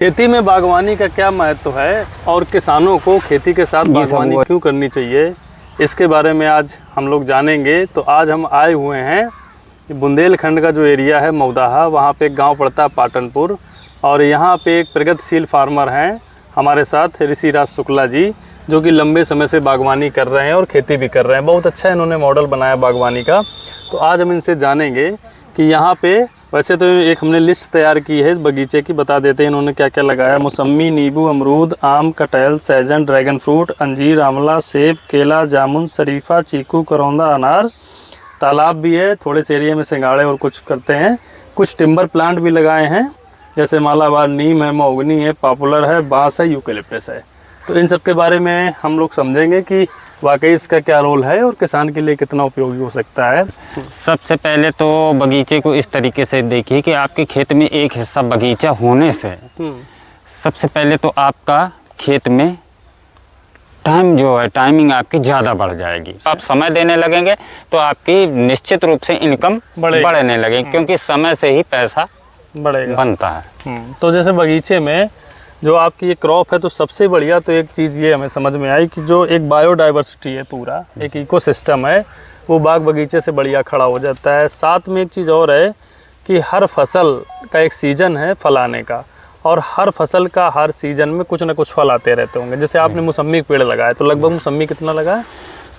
खेती में बागवानी का क्या महत्व है और किसानों को खेती के साथ बागवानी क्यों करनी चाहिए, इसके बारे में आज हम लोग जानेंगे। तो आज हम आए हुए हैं बुंदेलखंड का जो एरिया है मौदाहा, वहाँ पे एक गांव पड़ता है पाटनपुर, और यहाँ पे एक प्रगतिशील फार्मर हैं हमारे साथ ऋषिराज शुक्ला जी, जो कि लंबे समय से बागवानी कर रहे हैं और खेती भी कर रहे हैं। बहुत अच्छा इन्होंने मॉडल बनाया बागवानी का। तो आज हम इनसे जानेंगे कि यहाँ पे, वैसे तो एक हमने लिस्ट तैयार की है इस बगीचे की, बता देते हैं इन्होंने क्या क्या लगाया। मौसम्मी, नींबू, अमरूद, आम, कटहल, सहजन, ड्रैगन फ्रूट, अंजीर, आंवला, सेब, केला, जामुन, शरीफा, चीकू, करौंदा, अनार। तालाब भी है, थोड़े से एरिया में सिंगाड़े और कुछ करते हैं। कुछ टिम्बर प्लांट भी लगाए हैं, जैसे मालाबार नीम है, महोगनी है, पॉपुलर है, बांस है, यूकेलिप्टस है। तो इन सब के बारे में हम लोग समझेंगे कि वाकई इसका क्या रोल है और किसान के लिए कितना उपयोगी हो सकता है। सबसे पहले तो बगीचे को इस तरीके से देखिए कि आपके खेत में एक हिस्सा बगीचा होने से सबसे पहले तो आपका खेत में टाइमिंग आपकी ज़्यादा बढ़ जाएगी। आप समय देने लगेंगे तो आपकी निश्चित रूप से इनकम बढ़ने लगेगी, क्योंकि समय से ही पैसा बनता है। तो जैसे बगीचे में जो आपकी ये क्रॉप है, तो सबसे बढ़िया तो एक चीज़ ये हमें समझ में आई कि जो एक बायोडाइवर्सिटी है, पूरा एक इकोसिस्टम है, वो बाग बगीचे से बढ़िया खड़ा हो जाता है। साथ में एक चीज़ और है कि हर फसल का एक सीज़न है फल आने का, और हर फसल का हर सीज़न में कुछ ना कुछ फल आते रहते होंगे। जैसे आपने मौसम्मी पेड़ लगाए, तो लगभग मौसम्मी कितना लगा है?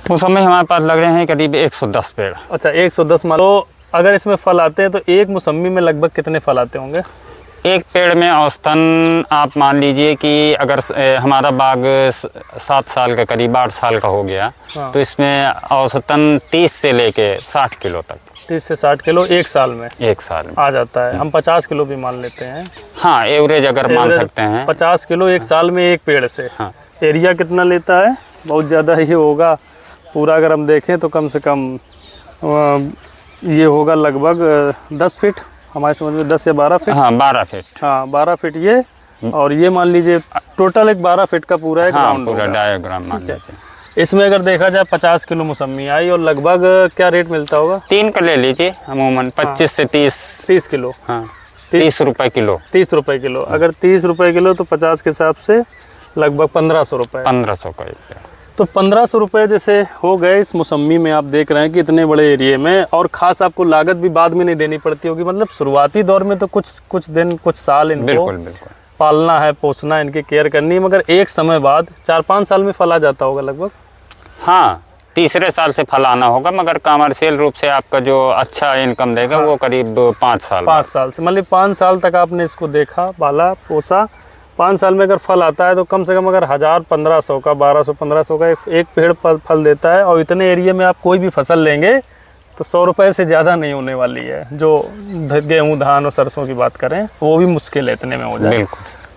मौसम्मी हमारे पास लग रहे हैं करीब 110 पेड़। अच्छा, 110। मान लो अगर इसमें फल आते हैं तो एक मौसम्मी में लगभग कितने फल आते होंगे? एक पेड़ में औसतन आप मान लीजिए कि अगर हमारा बाग 7 साल का, करीब 8 साल का हो गया, तो इसमें औसतन 30 से लेके 60 किलो तक, 30 से 60 किलो एक साल में आ जाता है। हम 50 किलो भी मान लेते हैं। हाँ, एवरेज अगर मान सकते हैं 50 किलो एक साल में एक पेड़ से। हाँ। एरिया कितना लेता है? बहुत ज़्यादा ही होगा। पूरा अगर हम देखें तो कम से कम ये होगा लगभग 10 फीट, हमारे समझ में 10 या 12 फीट। हाँ, 12 फीट। हाँ, 12 फीट ये, और ये मान लीजिए टोटल एक 12 फीट का पूरा एक राउंड पूरा डायग्राम मान लीजिए। इसमें अगर देखा जाए 50 किलो मौसम्मी आई, और लगभग क्या रेट मिलता होगा? 3 का ले लीजिए अमूमन 25 से 30 किलो। हाँ, 30 रुपए किलो। 30 रुपए किलो। अगर 30 रुपए किलो तो 50 के हिसाब से लगभग 1500 रुपये। 1500 का एक। तो 1500 रुपये जैसे हो गए इस मौसम्मी में। आप देख रहे हैं कि इतने बड़े एरिए में, और ख़ास आपको लागत भी बाद में नहीं देनी पड़ती होगी। मतलब शुरुआती दौर में तो कुछ दिन, कुछ साल इनको बिल्कुल पालना है, पोसना है, इनकी केयर करनी है, मगर एक समय बाद 4-5 साल में फल आ जाता होगा लगभग। हाँ, तीसरे साल से फल आना होगा, मगर कमर्शियल रूप से आपका जो अच्छा इनकम देगा वो करीब 5 साल से। मतलब 5 साल तक आपने इसको देखा, पाला, पोसा। 5 साल में अगर फल आता है तो कम से कम अगर 1000-1500 का, 1200-1500 का एक पेड़ फल देता है। और इतने एरिया में आप कोई भी फसल लेंगे तो 100 रुपये से ज़्यादा नहीं होने वाली है। जो गेहूँ, धान और सरसों की बात करें वो भी मुश्किल है इतने में हो जाए।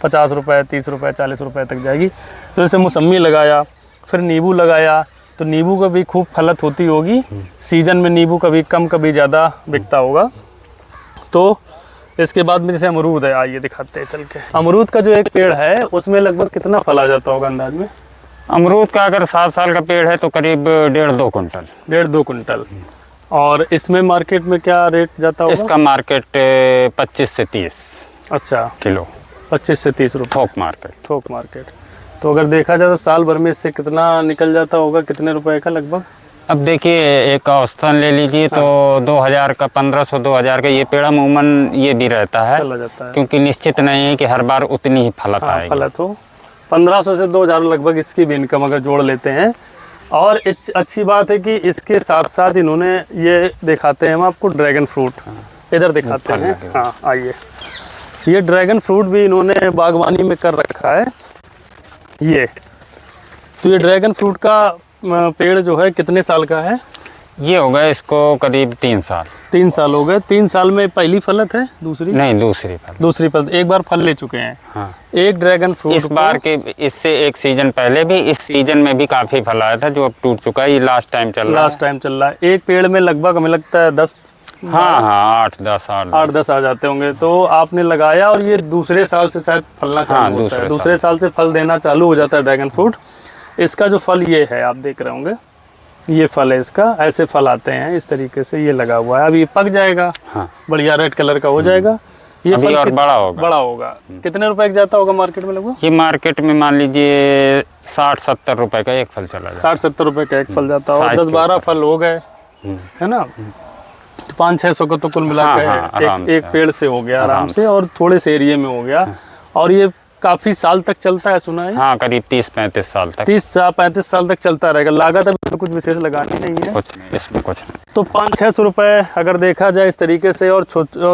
50 रुपये, 30 रुपये, 40 रुपये तक जाएगी। तो जैसे मौसम्मी लगाया, फिर नींबू लगाया, तो नींबू का भी खूब फलत होती होगी। सीजन में नींबू कभी कम कभी ज़्यादा बिकता होगा। तो इसके बाद में जैसे अमरूद है, आइए दिखाते हैं चल के। अमरूद का जो एक पेड़ है उसमें लगभग कितना फल आ जाता होगा अंदाज में? अमरूद का अगर 7 साल का पेड़ है तो करीब 1.5-2 कुंटल। 1.5-2 कुंटल। और इसमें मार्केट में क्या रेट जाता होगा? इसका मार्केट 25 से 30। अच्छा, किलो 25 से 30 रुपये थोक मार्केट। तो अगर देखा जाए तो साल भर में इससे कितना निकल जाता होगा, कितने रुपए का लगभग? अब देखिए, एक औसतन ले लीजिए तो 2000 का, 1500-2000 का ये पेड़ अमूमन ये भी रहता है, क्योंकि निश्चित नहीं है कि हर बार उतनी ही फलत आएगी। फलत हो 1500 से 2000 लगभग इसकी भी इनकम अगर जोड़ लेते हैं। और अच्छी बात है कि इसके साथ साथ इन्होंने ये दिखाते हैं हम आपको ड्रैगन फ्रूट, इधर दिखाते हैं। हाँ, आइए। ये ड्रैगन फ्रूट भी इन्होंने बागवानी में कर रखा है। ये तो ये ड्रैगन फ्रूट का पेड़ जो है कितने साल का है? ये हो गया इसको करीब 3 साल। 3 साल हो गए। 3 साल में पहली फलत है? दूसरी फल। एक बार फल ले चुके हैं। हाँ। एक ड्रैगन फ्रूट इस बार के, इससे एक सीजन पहले भी, इस सीजन में भी काफी फल आया था, जो अब टूट चुका है। ये लास्ट टाइम चल रहा है। एक पेड़ में लगभग हमें लगता है 10, हाँ, 8-10 आ जाते होंगे। तो आपने लगाया और ये दूसरे साल से शायद फलना चालू होता है। दूसरे साल से फल देना चालू हो जाता है ड्रैगन फ्रूट। इसका जो फल ये है, आप देख रहे होंगे, ये फल है इसका। ऐसे फल आते हैं इस तरीके से। ये लगा हुआ है, अब ये पक जाएगा। हाँ। बढ़िया रेड कलर का हो जाएगा। ये अभी फल और बड़ा होगा। बड़ा होगा। कितने रुपए का जाता होगा मार्केट में लगभग? ये मार्केट में मान लीजिए 60-70 रुपए का एक फल चला जाता 60-70 रुपए का एक फल जाता है, और 10-12 फल हो गए, है ना, तो 500-600 का तो कुल मिला के एक पेड़ से हो गया आराम से, और थोड़े से एरिया में हो गया। और ये काफी साल तक चलता है सुना है? हाँ, करीब 30-35 साल तक। 30-35 साल तक चलता रहेगा। लागत अभी तो कुछ विशेष लगानी नहीं है, कुछ नहीं, इसमें कुछ नहीं। तो 500-600 रुपए अगर देखा जाए इस तरीके से। और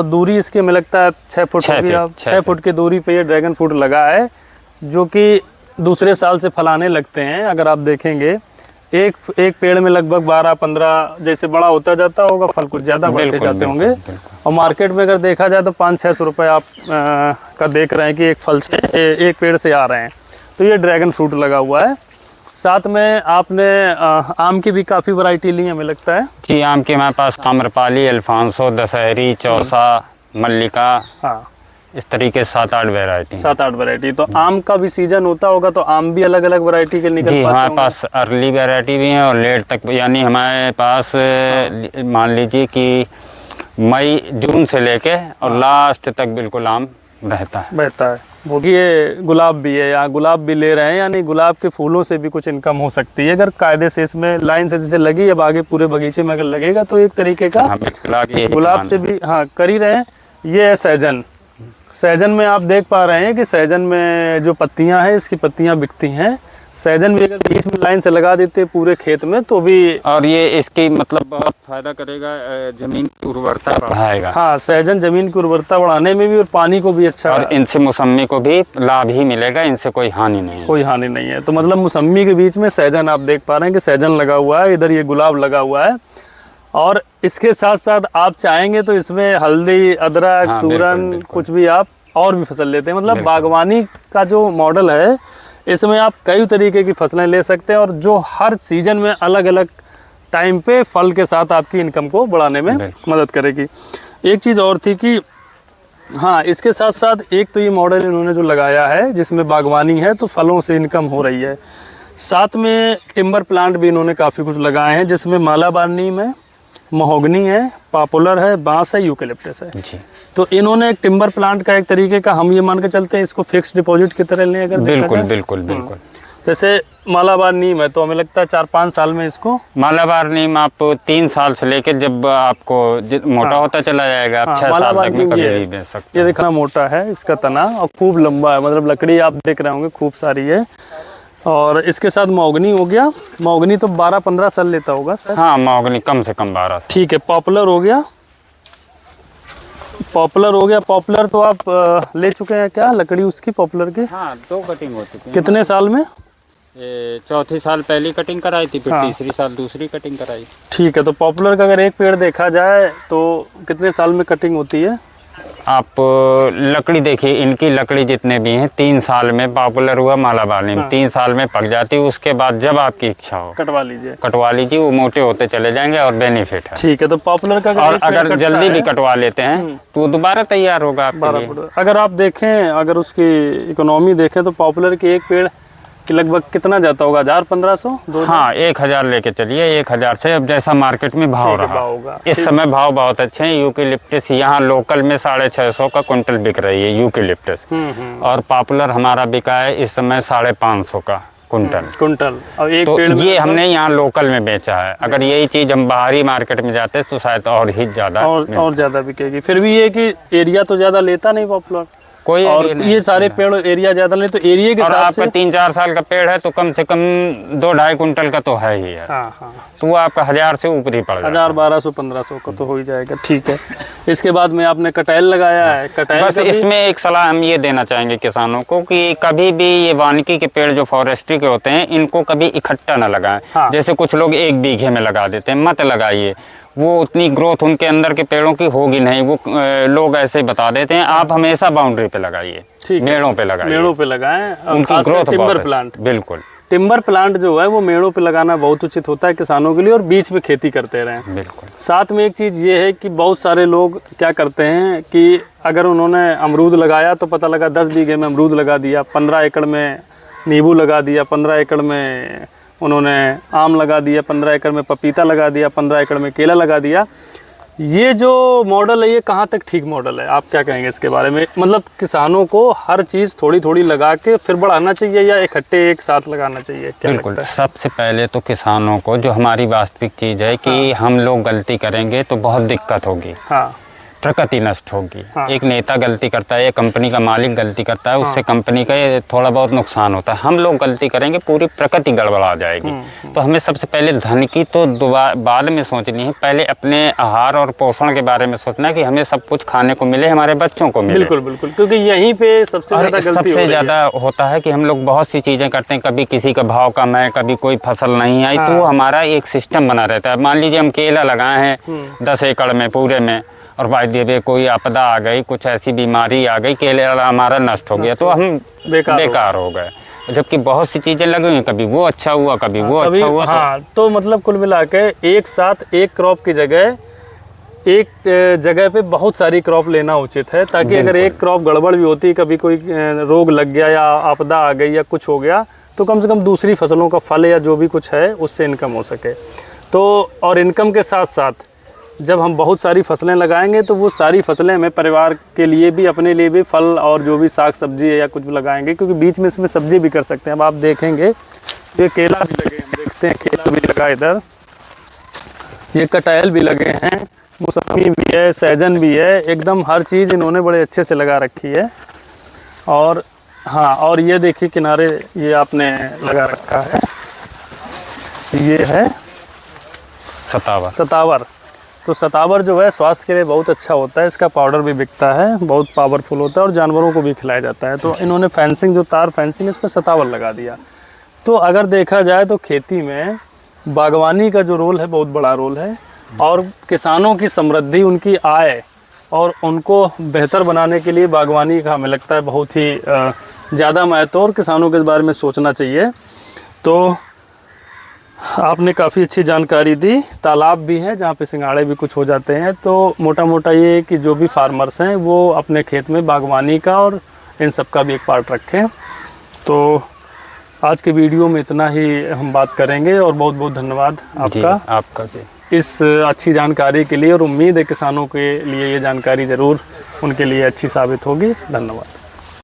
दूरी इसकी हमें लगता है 6 फुट होगी। 6 फुट की दूरी पे ये ड्रैगन फ्रूट लगा है, जो कि दूसरे साल से फलाने लगते हैं। अगर आप देखेंगे एक पेड़ में लगभग 12-15, जैसे बड़ा होता जाता होगा फल कुछ ज़्यादा बढ़ते जाते होंगे। और मार्केट में अगर देखा जाए तो 500-600 रुपये आप का देख रहे हैं कि एक फल से एक पेड़ से आ रहे हैं। तो ये ड्रैगन फ्रूट लगा हुआ है। साथ में आपने आम की भी काफ़ी वैरायटी ली हमें लगता है। जी, आम के हमारे पास आम्रपाली, अल्फांसो, दशहरी, चौसा, मल्लिका, हाँ, इस तरीके से 7-8 वैरायटी। 7-8 वैरायटी। तो आम का भी सीजन होता होगा, तो आम भी अलग अलग वैरायटी के निकल जी, पाते हमारे पास अर्ली वैरायटी भी है और लेट तक, यानी हमारे पास मान लीजिए कि मई जून से लेके और लास्ट तक बिल्कुल आम रहता है। वो कि ये गुलाब भी है, या गुलाब भी ले रहे हैं, यानी गुलाब के फूलों से भी कुछ इनकम हो सकती है अगर कायदे से इसमें लाइन से जैसे लगी। अब आगे पूरे बगीचे में अगर लगेगा तो एक तरीके का गुलाब से भी हाँ कर ही रहे हैं। ये है सहजन। सहजन में आप देख पा रहे हैं कि सहजन में जो पत्तियां हैं, इसकी पत्तियां बिकती हैं। सहजन भी अगर बीच में लाइन से लगा देते पूरे खेत में तो भी, और ये इसकी मतलब बहुत फायदा करेगा, जमीन की उर्वरता बढ़ाएगा। हाँ, सहजन जमीन की उर्वरता बढ़ाने में भी और पानी को भी अच्छा, और इनसे मौसमी को भी लाभ ही मिलेगा, इनसे कोई हानि नहीं है। कोई हानि नहीं है। तो मतलब मौसमी के बीच में सहजन आप देख पा रहे हैं कि सहजन लगा हुआ है, इधर ये गुलाब लगा हुआ है। और इसके साथ साथ आप चाहेंगे तो इसमें हल्दी, अदरक, सूरन, कुछ भी आप और भी फसल लेते हैं। मतलब बागवानी का जो मॉडल है, इसमें आप कई तरीके की फसलें ले सकते हैं, और जो हर सीजन में अलग अलग टाइम पे फल के साथ आपकी इनकम को बढ़ाने में मदद करेगी। एक चीज़ और थी कि हाँ, इसके साथ साथ एक तो ये मॉडल इन्होंने जो लगाया है जिसमें बागवानी है, तो फलों से इनकम हो रही है। साथ में टिम्बर प्लांट भी इन्होंने काफ़ी कुछ लगाए हैं, जिसमें मालाबार नीम है, महोगनी है, पॉपुलर है, बांस है, यूकेलिप्टस है जी। तो इन्होंने एक टिम्बर प्लांट का एक तरीके का, हम ये मान के चलते हैं इसको फिक्स डिपॉजिट की तरह लें अगर बिल्कुल। जैसे मालाबार नीम है तो हमें लगता है 4-5 साल में इसको, मालाबार नीम आप 3 साल से लेकर जब आपको मोटा होता चला जाएगा, आप 6 साल तक में कभी भी बेच सकते हैं। ये देखना मोटा है इसका तना, और खूब लंबा है, मतलब लकड़ी आप देख रहे होंगे खूब सारी है। और इसके साथ महोगनी हो गया। महोगनी तो 12-15 साल लेता होगा सर। हाँ, महोगनी कम से कम 12 साल। ठीक है। पॉपुलर हो गया। पॉपुलर तो आप ले चुके हैं क्या लकड़ी उसकी, पॉपुलर की? हाँ, 2 कटिंग हो चुकी है। कितने साल में? चौथी साल पहली कटिंग कराई थी, फिर तीसरी साल दूसरी कटिंग कराई। ठीक है। तो पॉपुलर का अगर एक पेड़ देखा जाए तो कितने साल में कटिंग होती है? आप लकड़ी देखिए, इनकी लकड़ी जितने भी हैं 3 साल में, पॉपुलर हुआ मालाबार नीम 3 साल में पक जाती है। उसके बाद जब आपकी इच्छा हो कटवा लीजिए, वो मोटे होते चले जाएंगे और बेनिफिट है। ठीक है। तो पॉपुलर का और अगर जल्दी भी कटवा लेते हैं तो दोबारा तैयार होगा आपके लिए। अगर आप देखें, अगर उसकी इकोनॉमी देखें तो पॉपुलर की एक पेड़ लगभग कितना जाता होगा? 1000-1500? हाँ, 1000 लेके चलिए। 1000 से अब जैसा मार्केट में भाव रहा होगा, इस समय भाव बहुत अच्छे हैं। यूकेलिप्टस यहाँ लोकल में 650 का कुंटल बिक रही है यूकेलिप्टस, और पॉपुलर हमारा बिका है इस समय 550 का कुंटल। और एक पेड़ ये हमने यहाँ लोकल में बेचा है। अगर यही चीज़ हम बाहरी मार्केट में जाते तो शायद और ही ज़्यादा और ज़्यादा बिकेगी। फिर भी ये कि एरिया तो ज़्यादा लेता नहीं पॉपुलर, कोई और ये सारे पेड़ एरिया ज्यादा नहीं, तो एरिया के साथ आपका 3-4 साल का पेड़ है तो कम से कम 2-2.5 कुंटल का तो है ही है। हाँ। तो वो आपका 1000 से ऊपर ही पड़ जाएगा। 1000-1200-1500 का तो हो ही जाएगा। ठीक है। इसके बाद में आपने कटहल लगाया है। कटहल बस इसमें एक सलाह हम ये देना चाहेंगे किसानों को कि कभी भी ये वानिकी के पेड़ जो फॉरेस्ट्री के होते हैं, इनको कभी इकट्ठा न लगाएं। जैसे कुछ लोग 1 बीघे में लगा देते हैं, मत लगाइए। वो उतनी ग्रोथ उनके अंदर के पेड़ों की होगी नहीं, वो लोग ऐसे बता देते हैं। आप हमेशा बाउंड्री पे लगाइए, मेड़ों पे लगाएं, उनकी ग्रोथ टिम्बर प्लांट। बिल्कुल, टिम्बर प्लांट जो है वो मेड़ों पे लगाना बहुत उचित होता है किसानों के लिए, और बीच में खेती करते रहें। बिल्कुल। साथ में एक चीज़ ये है कि बहुत सारे लोग क्या करते हैं कि अगर उन्होंने अमरूद लगाया तो पता लगा 10 बीघे में अमरूद लगा दिया, 15 एकड़ में नींबू लगा दिया, 15 एकड़ में उन्होंने आम लगा दिया, 15 एकड़ में पपीता लगा दिया, 15 एकड़ में केला लगा दिया। ये जो मॉडल है ये कहाँ तक ठीक मॉडल है, आप क्या कहेंगे इसके बारे में? मतलब किसानों को हर चीज़ थोड़ी थोड़ी लगा के फिर बढ़ाना चाहिए या इकट्ठे एक साथ लगाना चाहिए, क्या बिल्कुल लगता है? सबसे पहले तो किसानों को, जो हमारी वास्तविक चीज़ है कि हम लोग गलती करेंगे तो बहुत दिक्कत होगी। हाँ, प्रकृति नष्ट होगी। हाँ। एक नेता गलती करता है, एक कंपनी का मालिक गलती करता है, उससे कंपनी का थोड़ा बहुत नुकसान होता है। हम लोग गलती करेंगे, पूरी प्रकृति गड़बड़ा जाएगी। तो हमें सबसे पहले धन की तो बाद में सोचनी है, पहले अपने आहार और पोषण के बारे में सोचना है कि हमें सब कुछ खाने को मिले, हमारे बच्चों को मिले। बिल्कुल बिल्कुल, क्योंकि यहीं पे सबसे ज़्यादा होता है कि हम लोग बहुत सी चीज़ें करते हैं, कभी किसी का भाव कम है, कभी कोई फसल नहीं आई, तो हमारा एक सिस्टम बना रहता है। मान लीजिए हम केला लगाए हैं 10 एकड़ में पूरे में, और भाई देवे कोई आपदा आ गई, कुछ ऐसी बीमारी आ गई, केला हमारा नष्ट हो गया, तो हम बेकार हो गए। जबकि बहुत सी चीज़ें लगी हुई, कभी वो अच्छा हुआ, कभी वो अच्छा हुआ। हाँ, तो मतलब कुल मिला के एक साथ एक क्रॉप की जगह एक जगह पे बहुत सारी क्रॉप लेना उचित है, ताकि अगर एक क्रॉप गड़बड़ भी होती, कभी कोई रोग लग गया या आपदा आ गई या कुछ हो गया, तो कम से कम दूसरी फसलों का फल या जो भी कुछ है उससे इनकम हो सके। तो और इनकम के साथ साथ जब हम बहुत सारी फसलें लगाएंगे तो वो सारी फसलें हमें परिवार के लिए भी, अपने लिए भी फल और जो भी साग सब्जी है या कुछ भी लगाएंगे, क्योंकि बीच में इसमें सब्जी भी कर सकते हैं। अब आप देखेंगे ये केला भी लगे, हम देखते हैं केला भी लगा इधर, ये कटहल भी लगे हैं, मौसमी भी है, सहजन भी है, एकदम हर चीज़ इन्होंने बड़े अच्छे से लगा रखी है। और हाँ, और ये देखिए किनारे ये आपने लगा रखा है, ये है सतावर। तो सतावर जो है स्वास्थ्य के लिए बहुत अच्छा होता है, इसका पाउडर भी बिकता है, बहुत पावरफुल होता है और जानवरों को भी खिलाया जाता है। तो इन्होंने फेंसिंग, जो तार फेंसिंग, इस पर सतावर लगा दिया। तो अगर देखा जाए तो खेती में बागवानी का जो रोल है बहुत बड़ा रोल है, और किसानों की समृद्धि, उनकी आय और उनको बेहतर बनाने के लिए बागवानी का हमें लगता है बहुत ही ज़्यादा महत्व, और किसानों के इस बारे में सोचना चाहिए। तो आपने काफ़ी अच्छी जानकारी दी। तालाब भी है जहाँ पे सिंघाड़े भी कुछ हो जाते हैं। तो मोटा मोटा ये कि जो भी फार्मर्स हैं वो अपने खेत में बागवानी का और इन सब का भी एक पार्ट रखें। तो आज के वीडियो में इतना ही हम बात करेंगे, और बहुत बहुत धन्यवाद आपका भी इस अच्छी जानकारी के लिए, और उम्मीद है किसानों के लिए ये जानकारी ज़रूर उनके लिए अच्छी साबित होगी। धन्यवाद।